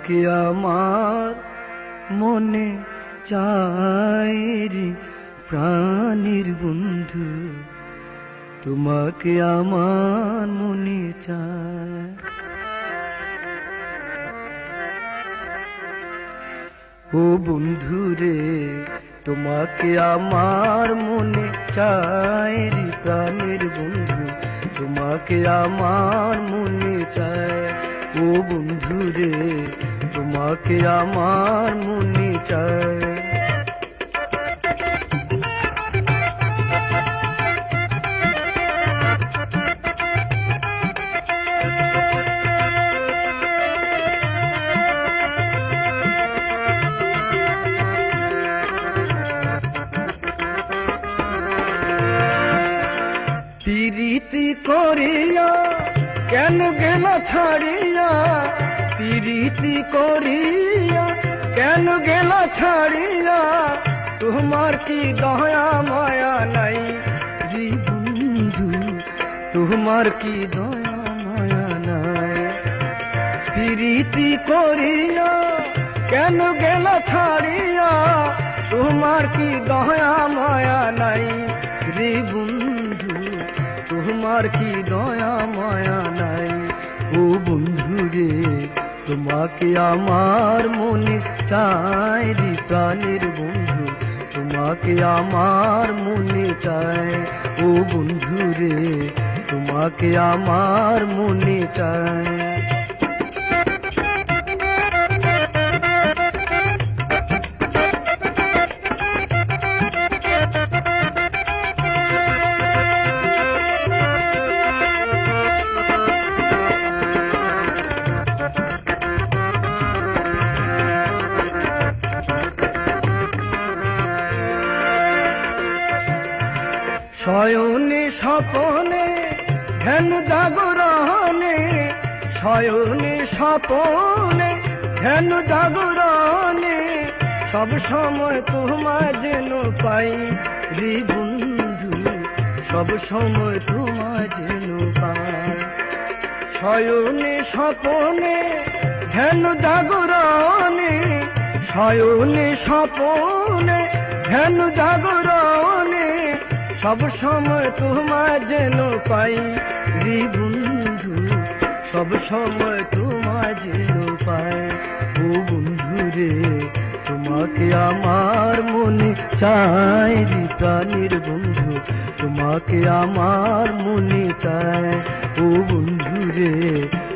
তোমাকে আমার মনে চাই রে প্রাণের বন্ধু, তোমাকে আমার মনে চায়। ও বন্ধু রে তোমাকে আমার মনে চাই রে প্রাণের বন্ধু, তোমাকে আমার মনে চায়। ও বন্ধু রে তোমাকে আমার মনে চায়। পিরিতি করিয়া কেন গেলা ছাড়িয়া, পিরিতি করিয়া কেন গেলা ছাড়িয়া, তোমার কি দয়া মায়া নাই রে বন্ধু, তোমার কি দয়া মায়া নাই। পিরিতি করিয়া কেন গেলা ছাড়িয়া, তোমার কি দয়া মায়া নাই রে বন্ধু, তোমার কি দয়া মায়া নাই। ও বন্ধু রে তোমাকে আমার মনে চাই রে প্রাণের বন্ধু, তোমাকে আমার মনে চায়। ও বন্ধু রে তোমাকে আমার মনে চায়। শয়নে স্বপনে ধ্যান জাগরণে, শয়নে স্বপনে ধ্যান জাগরণে, সব সময় তোমায় যেন পাই রে বন্ধু, সব সময় তোমায় যেন পাই। শয়নে স্বপনে ধ্যান জাগরণে, শয়নে স্বপনে ধ্যান জাগরণে, সব সময় তোমায় যেন পাই রে বন্ধু, সব সময় তোমায় যেন পাই। ও বন্ধু রে তোমাকে আমার মনে চাই রে প্রাণের বন্ধু, তোমাকে আমার মনে চায়। ও বন্ধু রে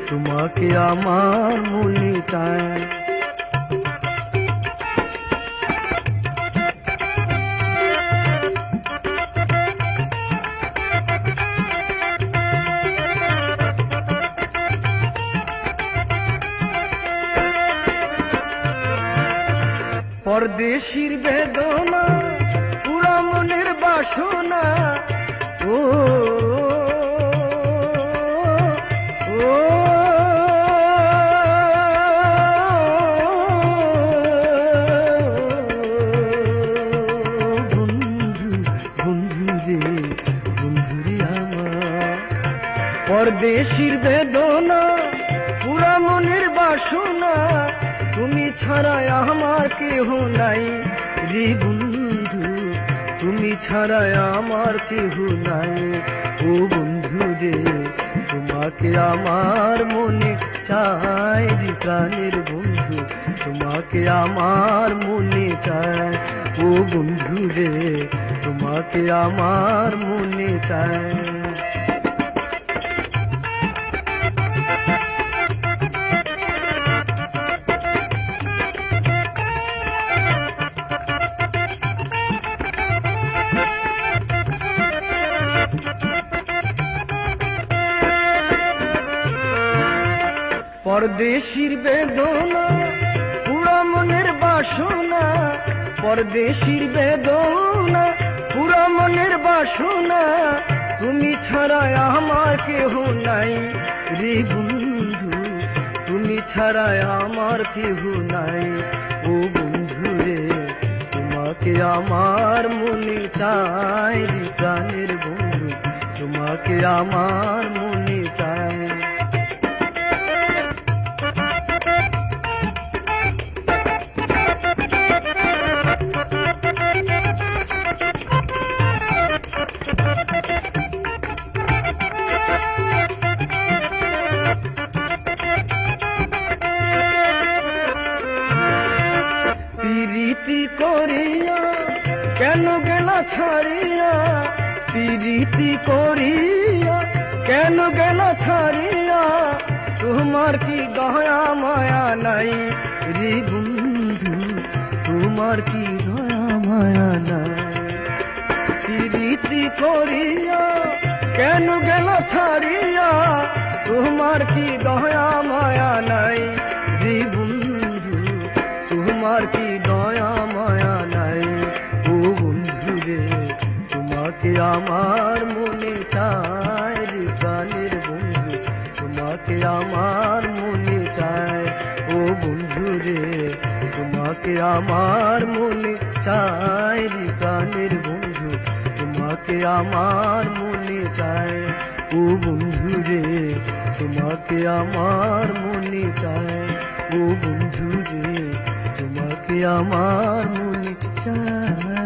তোমাকে আমার মনে চায়। পরদেশির বেদনা পুরা মনের বাসনা, ও ও বন্ধু, বন্ধু রে বন্ধু রে আমার। পরদেশির বেদনা পুরা মনের বাসনা, তুমি ছাড়া আমার কেহ নাই রে বন্ধু, তুমি ছাড়া আমার কেহ নাই। ও বন্ধু রে তোমাকে আমার মনে চাই রে প্রাণের বন্ধু, তোমাকে আমার মনে চায়। ও বন্ধু রে তোমাকে আমার মনে চায়। পরদেশির বেদনা পুরা মনের বাসনা, পরদেশির বেদনা পুরা মনের বাসনা, তুমি ছাড়া আমার কেহ নাই রে বন্ধু, তুমি ছাড়া আমার কেহ নাই। ও বন্ধু রে তোমাকে আমার মনে চাই রে প্রাণের বন্ধু, তোমাকে আমার মনে চায়। ছাড়িয়া প্রীতি করিয়া, কেন গেল ছাড়িয়া? তোমার কি দয়া মায়া নাই রে বন্ধু, তোমার কি দয়া মায়া নাই? প্রীতি করিয়া কেন গেল ছাড়িয়া? তোমার কি দয়া মায়া নাই রে বন্ধু, তোমার কি দয়া মায়া নাই? ও বন্ধু রে, তোমাকে আমার মনে চায় রে প্রাণের বন্ধু, তোমাকে আমার মনে চায়। ও বন্ধু রে, তোমাকে আমার মনে চায় রে প্রাণের বন্ধু, তোমাকে আমার মনে চায়। ও বন্ধু রে, তোমাকে আমার মনে চায়। ও বন্ধু রে, তোমাকে আমার মনে চায়।